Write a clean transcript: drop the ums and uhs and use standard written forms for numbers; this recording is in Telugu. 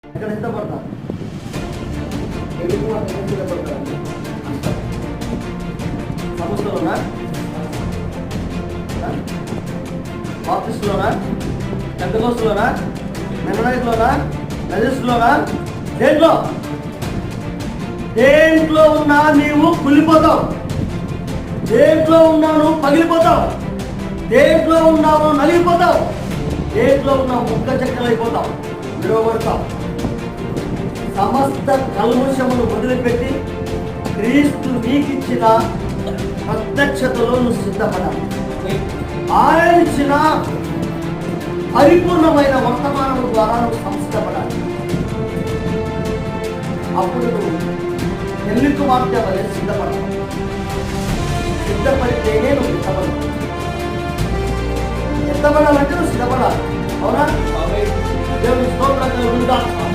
ఇక్కడ సిద్ధపడతారు, సిద్ధపడతారు. సంస్థలోనా, ఆఫీసులోనా, పెద్దకోసులోనా, మెనరైట్లోనా, నజస్లోనా, దేంట్లో దేంట్లో ఉన్నా నీవు కుళ్ళిపోతావు, దేంట్లో ఉన్నావు నువ్వు పగిలిపోతావు, దేంట్లో ఉన్నావు నలిగిపోతావు, దేంట్లో ఉన్నావు ముక్క చెక్కలైపోతావు, విడవబడతావు. సమస్త కల్మషమును వదిలిపెట్టి క్రీస్తు నీకిచ్చిన ప్రత్యక్షతలో నువ్వు సిద్ధపడాలి. ఆయన ఇచ్చిన పరిపూర్ణమైన వర్తమానం ద్వారా నువ్వు సంసిద్ధపడాలి. అప్పుడు నువ్వు పెళ్లి కుమార్తె వలె సిద్ధపడతావు. సిద్ధపడితేనే నువ్వు సిద్ధపడతావు. సిద్ధపడాలంటే నువ్వు సిద్ధపడాలి. అవునా? దేవుని స్తోత్రం కలుగునుగాక.